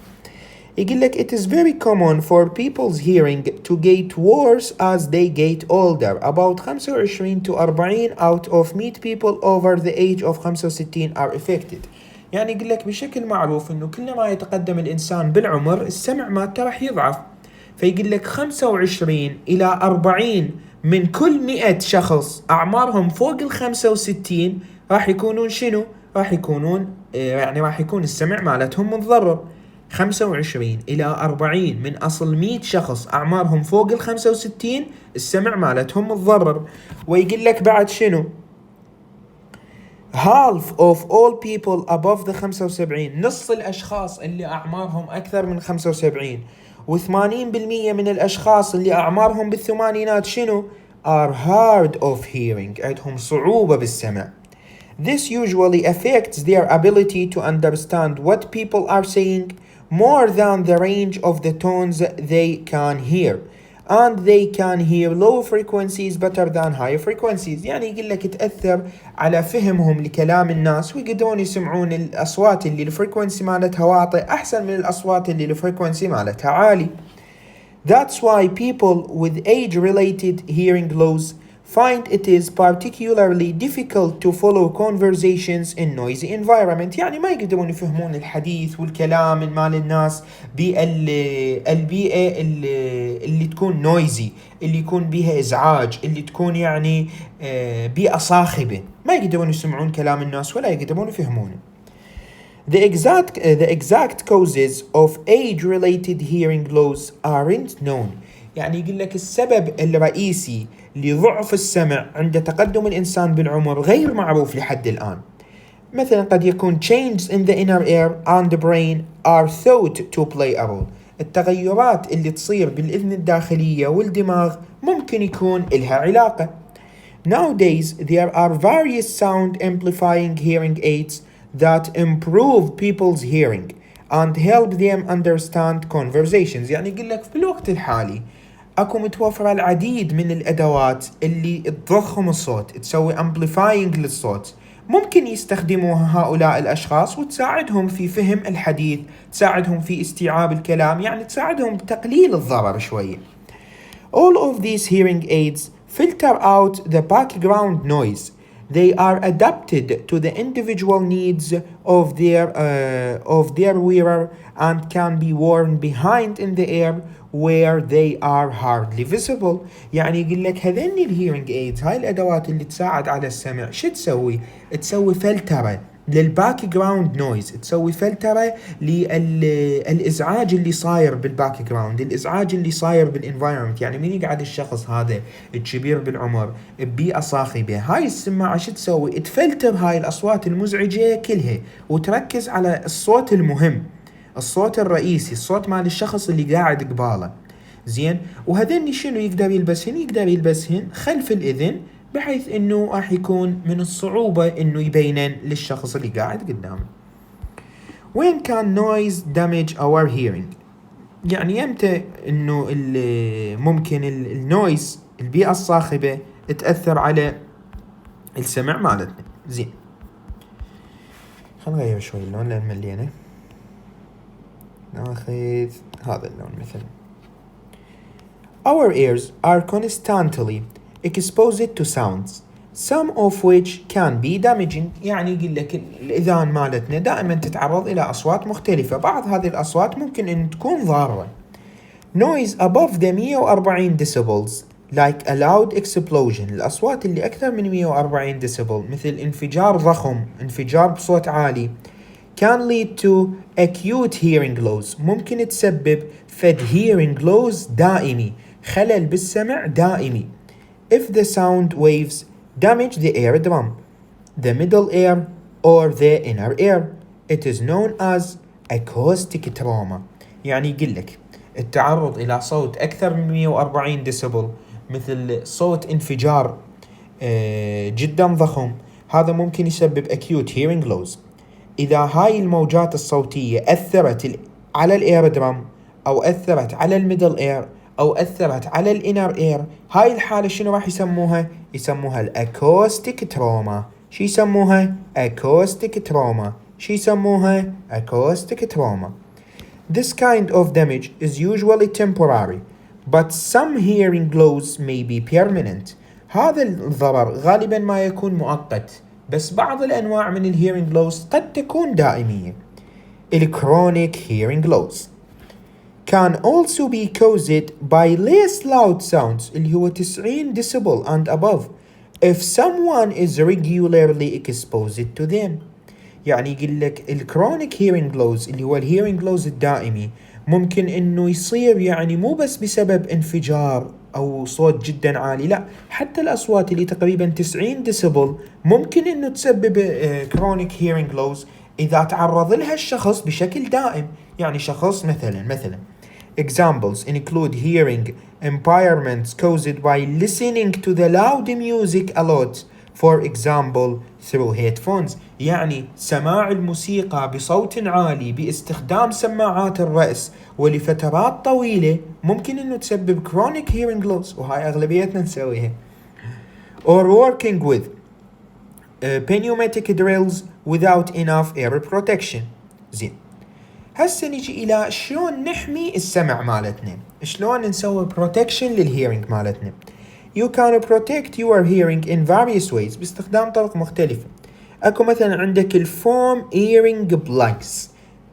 يقول لك it is very common for people's hearing to get worse as they get older. About 25 to 40 out of 100 people over the age of 65 are affected. يعني يقول لك بشكل معروف انه كلما يتقدم الانسان بالعمر السمع مالته راح يضعف. فيقول لك 25 الى 40 من كل 100 شخص اعمارهم فوق ال 65 راح يكونون شنو؟ راح يكونون يعني راح يكون السمع مالتهم متضرر. 25 إلى 40 من أصل 100 شخص أعمارهم فوق ال 65 السمع مالتهم متضرر. ويقول لك بعد شنو؟ half of all people above the 75 نص الأشخاص اللي أعمارهم أكثر من 75 و80% من الأشخاص اللي أعمارهم بالثمانينات شنو؟ are hard of hearing عندهم صعوبة بالسمع. This usually affects their ability to understand what people are saying more than the range of the tones they can hear, and they can hear low frequencies better than high frequencies. يعني يقول لك تأثر على فهمهم لكلام الناس ويقدرون يسمعون الأصوات اللي الفريكونسي مالتها واطي أحسن من الأصوات اللي الفريكونسي مالتها عالي. That's why people with age-related hearing loss find it is particularly difficult to follow conversations in noisy environment. يعني ما يقدرون يفهمون الحديث والكلام مال الناس بالبيئة اللي تكون noisy، اللي يكون بيها إزعاج، اللي تكون يعني بيئة صاخبة. ما يقدرون يسمعون كلام الناس ولا يقدرون يفهمونه. The exact causes of age-related hearing loss aren't known. يعني يقول لك السبب الرئيسي لضعف السمع عند تقدم الإنسان بالعمر غير معروف لحد الآن. مثلا قد يكون changes in the inner ear and the brain are thought to play a role. التغيرات اللي تصير بالإذن الداخلية والدماغ ممكن يكون إلها علاقة. Nowadays there are various sound amplifying hearing aids that improve people's hearing and help them understand conversations. يعني يقول لك في الوقت الحالي اكو متوفرة العديد من الادوات اللي تضخم الصوت، تسوي amplifying للصوت، ممكن يستخدموها هؤلاء الاشخاص وتساعدهم في فهم الحديث، تساعدهم في استيعاب الكلام، يعني تساعدهم بتقليل الضرر شوية. All of these hearing aids filter out the background noise. They are adapted to the individual needs of their wearer and can be worn behind in the ear where they are hardly visible. يعني يقول لك هذين الهيرنج ايدز، هاي الادوات اللي تساعد على السمع شو تسوي؟ تسوي فلترة للباك جراوند نويز، تسوي فلترة للازعاج اللي صاير بالباك جراوند، الازعاج اللي صاير بالانفايرمنت. يعني من يقعد الشخص هذا الكبير بالعمر ببيئة صاخبة، هاي السماعة شو تسوي؟ تفلتر هاي الاصوات المزعجة كلها وتركز على الصوت المهم، الصوت الرئيسي، الصوت مال الشخص اللي قاعد قباله. زين، وهذني شنو يقدر يلبسهن؟ يقدر يلبسهن خلف الإذن بحيث انه راح يكون من الصعوبة انه يبينن للشخص اللي قاعد قدامه. When can noise damage our hearing؟ يعني يمتى انه ممكن النويز، البيئة الصاخبة، تأثر على السمع مالتنا. زين، خلينا نغير شوي اللون لان ملينا. ناخذ هذا اللون مثلا. Our ears are constantly exposed to sounds, some of which can be damaging. يعني يقول لك الإذان مالتنا دائما تتعرض إلى أصوات مختلفة، بعض هذه الأصوات ممكن أن تكون ضارة. Noise above the 140 decibels like a loud explosion، الأصوات اللي أكثر من 140 ديسيبل مثل انفجار ضخم، انفجار بصوت عالي، can lead to acute hearing loss، ممكن تسبب فد hearing loss دائمي، خلل بالسمع دائمي. If the sound waves damage the eardrum, the middle ear or the inner ear, it is known as acoustic trauma. يعني يقول لك التعرض إلى صوت أكثر من 140 ديسيبل مثل صوت انفجار جدا ضخم، هذا ممكن يسبب acute hearing loss. إذا هاي الموجات الصوتية أثرت على الإيردرم أو أثرت على الميدل إير أو أثرت على الإنر إير، هاي الحالة شنو راح يسموها؟ يسموها الأكوستيك تروما. شو يسموها؟ أكوستيك تروما. شو يسموها؟ أكوستيك تروما. This kind of damage is usually temporary, but some hearing loss may be permanent. هذا الضرر غالبا ما يكون مؤقت، بس بعض الأنواع من الهيرنج لوس قد تكون دائمية. Chronic hearing loss can also be caused by less loud sounds اللي هو 90 decibel and above if someone is regularly exposed to them. يعني يقول لك الكرونيك هيرنج لوز اللي هو الهيرنج لوز الدائمي ممكن انه يصير يعني مو بس بسبب انفجار او صوت جدا عالي، لا، حتى الاصوات اللي تقريبا 90 ديسيبل ممكن انه تسبب كرونيك هيرنج لوز اذا تعرض لها الشخص بشكل دائم. يعني شخص مثلا examples include hearing impairments caused by listening to the loud music a lot, for example through headphones. يعني سماع الموسيقى بصوت عالي باستخدام سماعات الرأس ولفترات طويلة ممكن انه تسبب chronic hearing loss، وهاي اغلبيتنا نسويها. or working with pneumatic drills without enough air protection. زين، هسه نجي الى شلون نحمي السمع مالتنا، شلون نسوي protection للهيرنج مالتنا. You can protect your hearing in various ways باستخدام طرق مختلفة. اكو مثلا عندك الفوم earring plugs.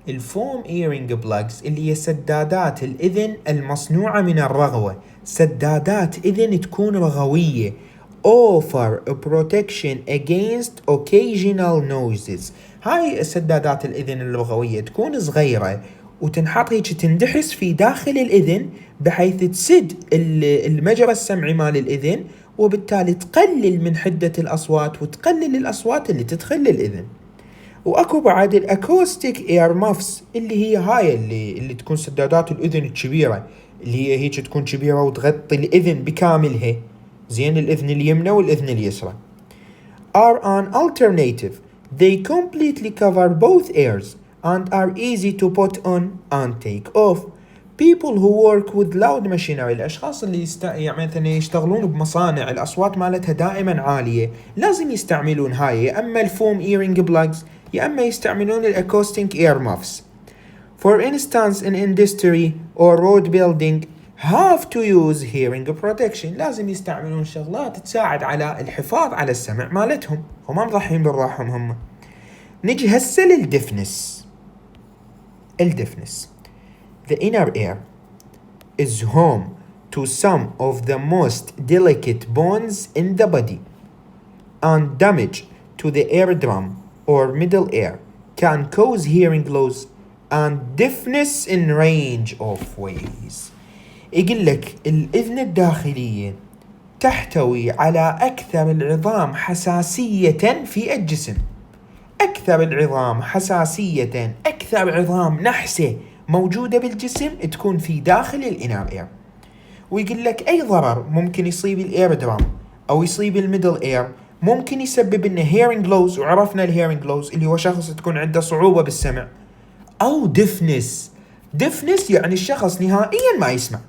الفوم earring plugs اللي هي سدادات الإذن المصنوعة من الرغوة، سدادات إذن تكون رغوية offer protection against occasional noises. هاي السدادات الإذن الرغوية تكون صغيرة وتنحط هيك تندحس في داخل الإذن بحيث تسد المجرى السمعي مال الإذن، وبالتالي تقلل من حدة الأصوات وتقلل الأصوات اللي تدخل للإذن. وأكو بعد الأكوستيك إير مافس اللي هي هاي اللي تكون سدادات الإذن الكبيرة، اللي هي هيك تكون كبيرة وتغطي الإذن بكاملها، زين، الإذن اليمنى والإذن اليسرى. are an alternative. They completely cover both ears and are easy to put on and take off. People who work with loud machinery، الأشخاص اللي يعني مثلا يشتغلون بمصانع الأصوات مالتها دائما عالية لازم يستعملون هاي، يا أما الفوم earring plugs يا أما يستعملون الأكوستيك ear muffs. For instance in industry or road building have to use hearing protection. لازم يستعملون شغلات تساعد على الحفاظ على السمع مالتهم، وما مضحين بالراحهم هم. نجي هسه للدفنس. الدفنس The inner ear is home to some of the most delicate bones in the body, and damage to the eardrum or middle ear can cause hearing loss and deafness in range of ways. يقول لك الإذن الداخلية تحتوي على أكثر العظام حساسية في الجسم، أكثر العظام حساسية، أكثر عظام نحسة موجودة بالجسم تكون في داخل الإنر إير. ويقول لك أي ضرر ممكن يصيب الإيردرام أو يصيب الميدل إير ممكن يسبب إنه hearing loss، وعرفنا الهيرنج لوز اللي هو شخص تكون عنده صعوبة بالسمع، أو deafness. deafness يعني الشخص نهائيا ما يسمع.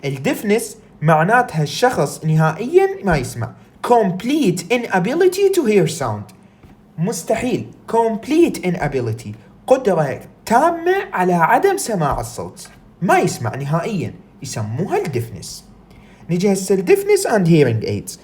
الديفنس معناتها الشخص نهائيا ما يسمع. complete inability to hear sound، مستحيل. complete inability، قدرة تامة على عدم سماع الصوت، ما يسمع نهائيا، يسموها الديفنس. نجي هسه الديفنس and hearing aids.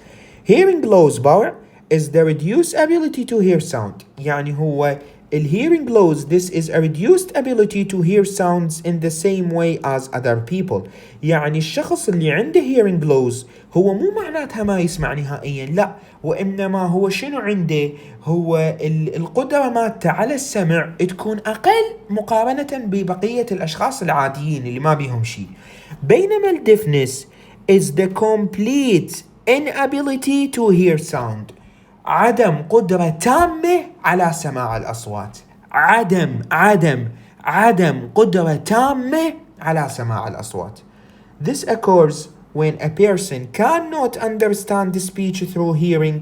hearing loss power is the reduced ability to hear sound. يعني هو hearing loss this is a reduced ability to hear sounds in the same way as other people. يعني الشخص اللي عنده hearing loss هو مو معناتها ما يسمع نهائيا، لا، وإنما هو شنو عنده، هو القدرة مالته على السمع تكون أقل مقارنة ببقية الأشخاص العاديين اللي ما بيهم شيء. بينما الديفنس is the complete inability to hear sound، عدم قدرة تامة على سماع الأصوات، عدم قدرة تامة على سماع الأصوات. This occurs when a person cannot understand the speech through hearing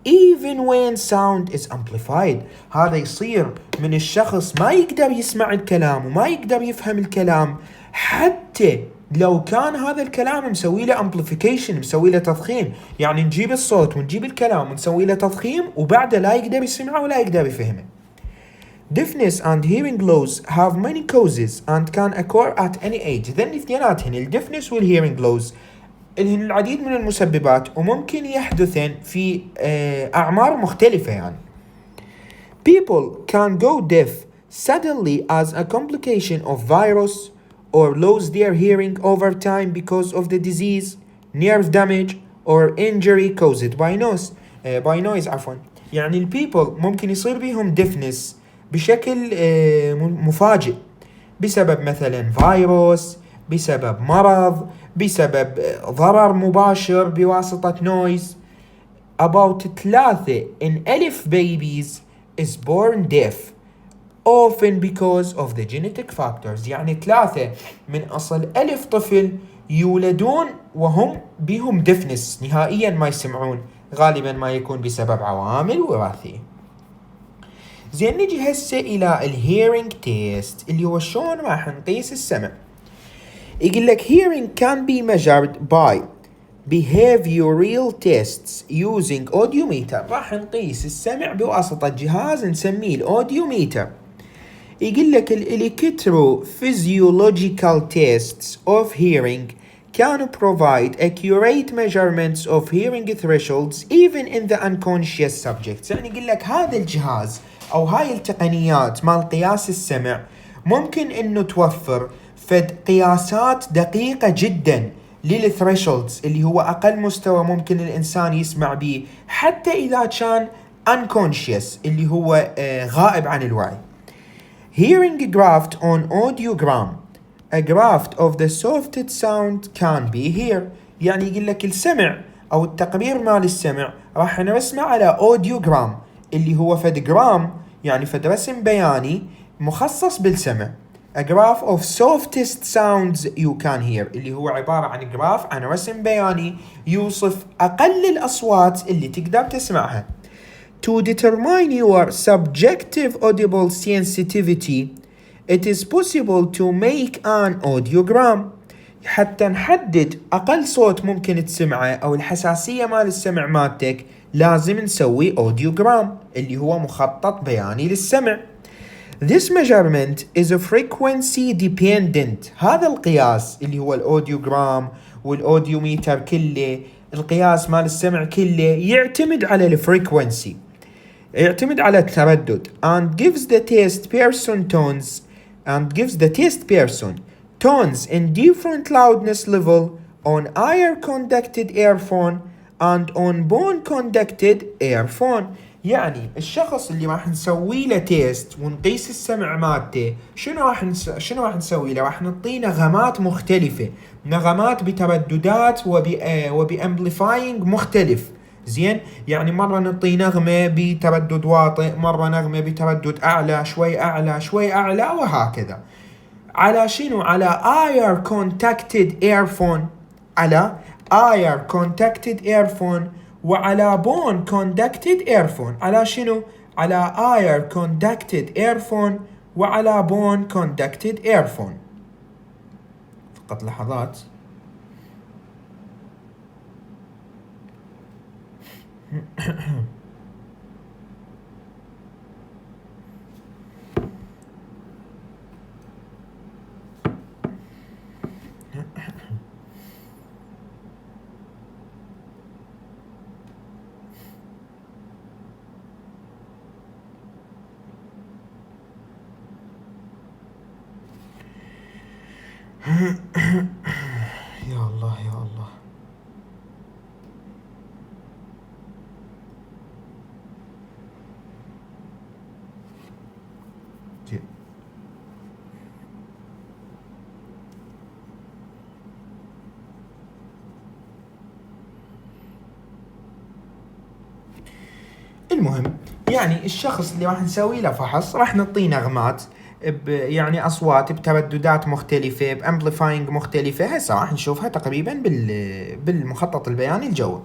even when sound is amplified. هذا يصير من الشخص ما يقدر يسمع الكلام وما يقدر يفهم الكلام حتى لو كان هذا الكلام مسوي له amplification، مسوي له تضخيم. يعني نجيب الصوت ونجيب الكلام ونسوي له تضخيم وبعده لا يقدر يسمعه ولا يقدر يفهمه. Deafness and hearing loss have many causes and can occur at any age. then الاثنيناتهن الديفنس والهيرنج لوز لهن العديد من المسببات وممكن يحدثن في أعمار مختلفة يعني. People can go deaf suddenly as a complication of virus or lose their hearing over time because of the disease, nerve damage or injury caused by noise. عفوا. يعني البيبل ممكن يصير بيهم deafness بشكل مفاجئ بسبب مثلا فيروس، بسبب مرض، بسبب ضرر مباشر بواسطة نويز. About 3 in 1000 babies is born deaf often because of the genetic factors. يعني 3 من أصل 1000 طفل يولدون وهم بهم deafness، نهائيا ما يسمعون، غالبا ما يكون بسبب عوامل وراثية. زين نجي هسه إلى الهيرنج تيست اللي هو شلون راح نقيس السمع. يقول لك hearing can be measured by behavioral tests using audiometer. راح نقيس السمع بواسطة جهاز نسميه الاوديوميتر. يقول لك electrophysiological tests of hearing can provide accurate measurements of hearing thresholds even in the unconscious subjects. يعني يقول لك هذا الجهاز أو هاي التقنيات مال قياس السمع ممكن إنه توفر فد قياسات دقيقة جدا للثريشولدز اللي هو أقل مستوى ممكن الإنسان يسمع به حتى إذا كان unconscious اللي هو غائب عن الوعي. Hearing graphed on audiogram. A graft of the softest sound can be here. يعني يقول لك السمع أو التقرير مال السمع راح نرسمه على أوديوغرام اللي هو فد جرام، يعني فد رسم بياني مخصص بالسمع. A graph of softest sounds you can hear اللي هو عبارة عن جراف عن رسم بياني يوصف أقل الأصوات اللي تقدر تسمعها. To determine your subjective audible sensitivity, it is possible to make an audiogram. حتى نحدد أقل صوت ممكن تسمعه أو الحساسية مال السمع مالتك لازم نسوي audiogram اللي هو مخطط بياني للسمع. This measurement is a frequency dependent. هذا القياس اللي هو الاوديوغرام والاوديوميتر كله، القياس مال السمع كله يعتمد على الفريكونسي، يعتمد على التردد and gives the test person tones in different loudness level on ear conducted earphone and on bone conducted earphone. يعني الشخص اللي راح نسوي له تيست ونقيس السمع مالته شنو راح نسوي له؟ راح نعطيه نغمات مختلفة، نغمات بترددات وبأمبليفاينج مختلف. زين، يعني مرة نعطيه نغمة بتردد واطئ، مرة نغمة بتردد أعلى شوي أعلى شوي أعلى وهكذا. على شنو؟ على ear contacted earphone، على ear contacted earphone وعلى bone conducted earphone. على شنو؟ على ear conducted earphone وعلى bone conducted earphone. فقط لحظات. يا الله يا الله. المهم يعني الشخص اللي راح نسوي له فحص راح نعطيه نغمات يعني أصوات بترددات مختلفة بأمبليفاينج مختلفة. هسه راح نشوفها تقريبا بالمخطط البياني الجوي.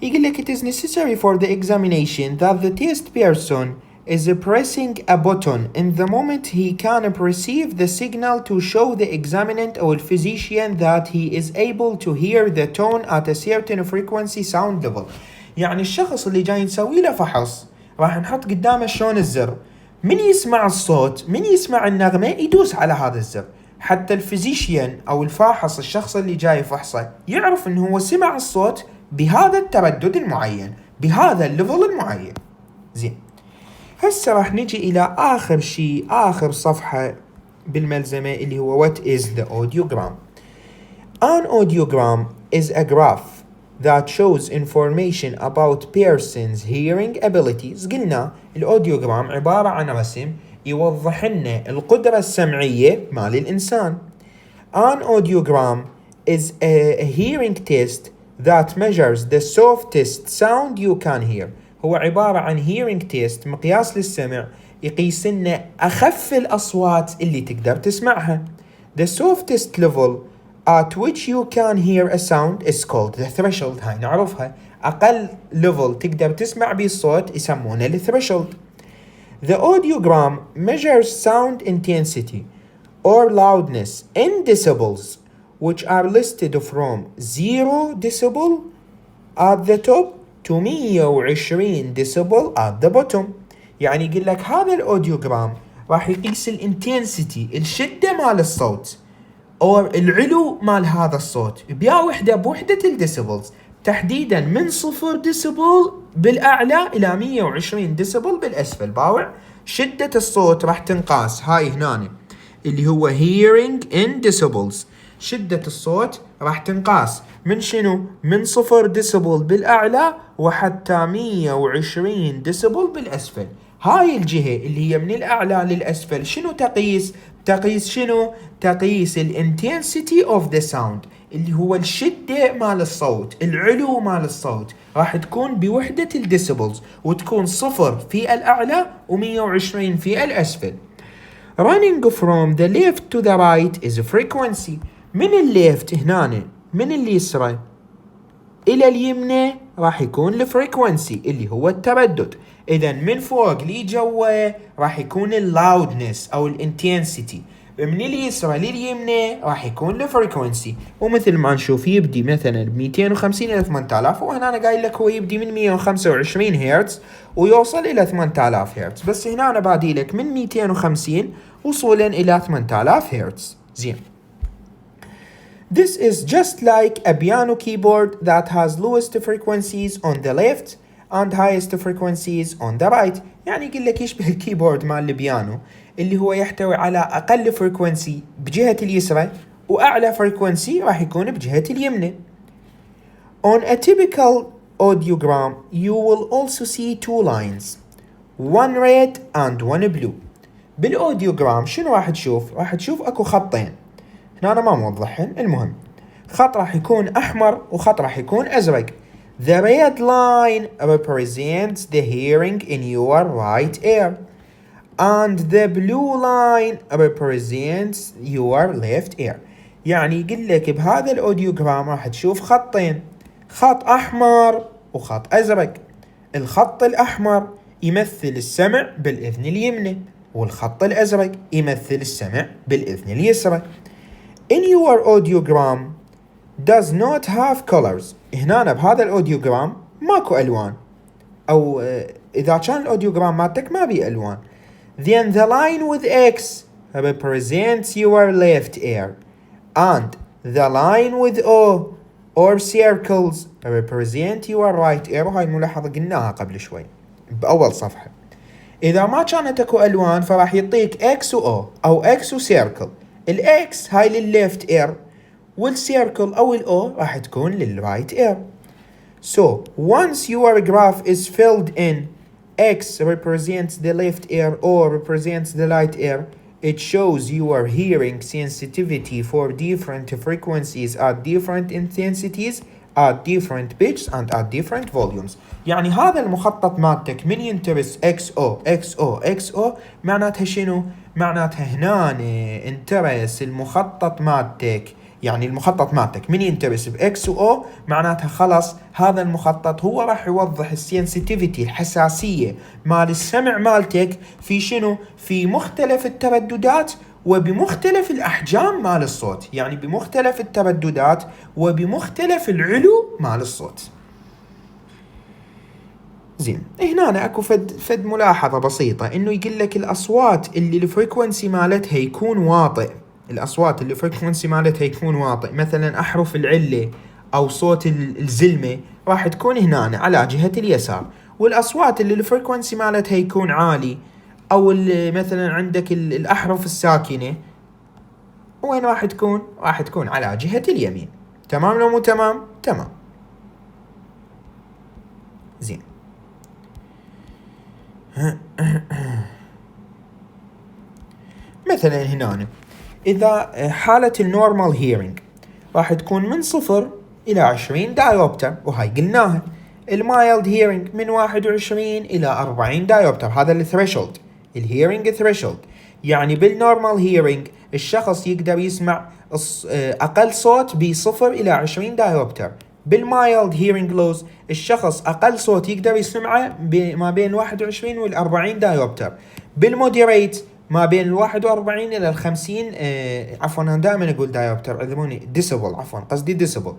يقول لك it is necessary for the examination that the test person is pressing a button in the moment he can perceive the signal to show the examinant or physician that he is able to hear the tone at a certain frequency sound level. يعني الشخص اللي جاي نسوي له فحص راح نحط قدامه شلون الزر، من يسمع الصوت، من يسمع النغمة يدوس على هذا الزر. حتى الفيزيشيان أو الفاحص، الشخص اللي جاي يفحصه، يعرف إنه هو سمع الصوت بهذا التردد المعين، بهذا الليفل المعين. زين، هسه راح نجي إلى آخر شيء، آخر صفحة بالملزمة، اللي هو what is the audiogram. An audiogram is a graph that shows information about person's hearing abilities. قلنا الأوديوغرام عبارة عن رسم يوضح لنا القدرة السمعية مال الإنسان. An audiogram is a hearing test that measures the softest sound you can hear. هو عبارة عن hearing test، مقياس للسمع يقيس لنا أخف الأصوات اللي تقدر تسمعها. The softest level at which you can hear a sound is called the threshold. هاي نعرفها، أقل level تقدر تسمع به الصوت يسمونه ال threshold. The audiogram measures sound intensity or loudness in decibels, which are listed from 0 decibel at the top to 120 decibel at the bottom. يعني يقول لك هذا الأوديوغرام راح يقيس الانتنسيتي، الشدة مال الصوت، أو العلو مال هذا الصوت بيا وحدة بوحدة الديسيبلز، تحديدا من 0 ديسيبل بالأعلى إلى 120 ديسيبل بالأسفل. باوع شدة الصوت راح تنقاس، هاي هنا اللي هو hearing in decibels. شدة الصوت راح تنقاس من شنو؟ من 0 ديسيبل بالأعلى وحتى 120 ديسيبل بالأسفل. هاي الجهة اللي هي من الأعلى للأسفل شنو تقيس؟ تقيس شنو؟ تقيس الانتنسيتي اوف ذا ساوند، اللي هو الشدة مال الصوت، العلو مال الصوت، راح تكون بوحدة الديسيبلز، وتكون 0 في الأعلى و120 في الأسفل. Running from the left to the right is frequency. من الليفت هنا، من اليسرى إلى اليمنى راح يكون الفريكونسي اللي هو التردد. إذا من فوق لجوا راح يكون اللاودنس أو الانتنسيتي، من اليسرى لليمنى راح يكون الفريكونسي. ومثل ما نشوف يبدي مثلا ب 250 إلى 8000، وهنا أنا قايل لك هو يبدي من 125 هرتز ويوصل إلى 8000 هرتز، بس هنا أنا بادي لك من 250 وصولا إلى 8000 هرتز. زين. This is just like a piano keyboard that has lowest frequencies on the left and highest frequencies on the right. يعني يقول لك يشبه الكيبورد مال البيانو اللي هو يحتوي على أقل فريكونسي بجهة اليسرى وأعلى فريكونسي راح يكون بجهة اليمنى. On a typical audiogram you will also see two lines, one red and one blue. بالأوديوغرام شنو راح تشوف؟ راح تشوف أكو خطين، هنا أنا ما موضحهن، المهم خط راح يكون أحمر وخط راح يكون أزرق. The red line represents the hearing in your right ear and the blue line represents your left ear. يعني يقول لك بهذا الأوديوغرام راح تشوف خطين، خط أحمر وخط أزرق. الخط الأحمر يمثل السمع بالإذن اليمنى، والخط الأزرق يمثل السمع بالإذن اليسرى. In your audiogram does not have colors. هنا بهذا الأوديوغرام ماكو ألوان، أو إذا كان الأوديوغرام مالتك ما بيه ألوان. Then the line with X represents your left ear and the line with O or circles represent your right ear. وهاي ملاحظة قلناها قبل شوي بأول صفحة. إذا ما كانت أكو ألوان فراح يعطيك X و O أو X و circle. الإكس هاي للليفت اير والسيركل أو الأو راح تكون للرايت اير. So once your graph is filled in, X represents the left ear, O represents the right ear, it shows your hearing sensitivity for different frequencies at different intensities at different pitches and at different volumes. يعني هذا المخطط مالتك من ينترس XO XO XO معناتها شنو؟ معناتها هنا انترس المخطط مالتك، يعني المخطط مالتك من ينترس بإكس وأو معناتها خلص هذا المخطط هو راح يوضح السنسيتيفيتي، الحساسية مال السمع مالتك في شنو؟ في مختلف الترددات وبمختلف الأحجام مال الصوت، يعني بمختلف الترددات وبمختلف العلو مال الصوت. زين، هنا أنا اكو فد ملاحظة بسيطة، انه يقول لك الاصوات اللي الفريكونسي مالتها يكون واطئ، الاصوات اللي الفريكونسي مالتها يكون واطئ، مثلا احرف العلة او صوت الزلمة راح تكون هنا على جهة اليسار، والاصوات اللي الفريكونسي مالتها يكون عالي او مثلا عندك الاحرف الساكنة وين راح تكون؟ راح تكون على جهة اليمين. تمام لو مو تمام؟ تمام. زين. مثلا هنا إذا حالة النورمال هيرنج راح تكون من 0 إلى 20 دايوبتر، وهاي قلناها. المايلد هيرنج من 21 إلى 40 دايوبتر، هذا الثريشولد، الهيرنج ثريشولد. يعني بالنورمال هيرنج الشخص يقدر يسمع أقل صوت ب 0 إلى 20 دايوبتر. بالمايلد هيرنج لوز الشخص أقل صوت يقدر يسمعه ما بين 21 وال 40 دايوبتر. بالموديريت ما بين ال 41 إلى ال 50 عفوا أنا دائما أقول دايوبتر، عذروني، ديسيبل، عفوا قصدي ديسيبل.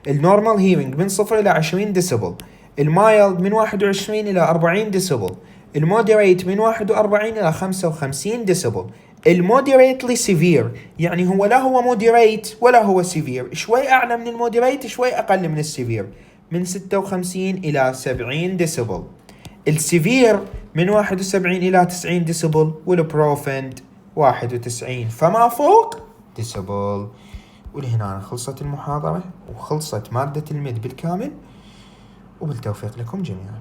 النورمال هيرنج من 0 إلى 20 ديسيبل. المايلد من 21 إلى 40 ديسيبل. الموديريت من 41 إلى 55 ديسيبل. الموديريتلي سيفير يعني هو لا هو موديريت ولا هو سيفير، شوي أعلى من الموديريت شوي أقل من السيفير، من 56 إلى 70 ديسيبل. السيفير من 71 إلى 90 ديسيبل، والبروفند 91 فما فوق ديسيبل. ولهنا خلصت المحاضرة وخلصت مادة الميد بالكامل، وبالتوفيق لكم جميعا.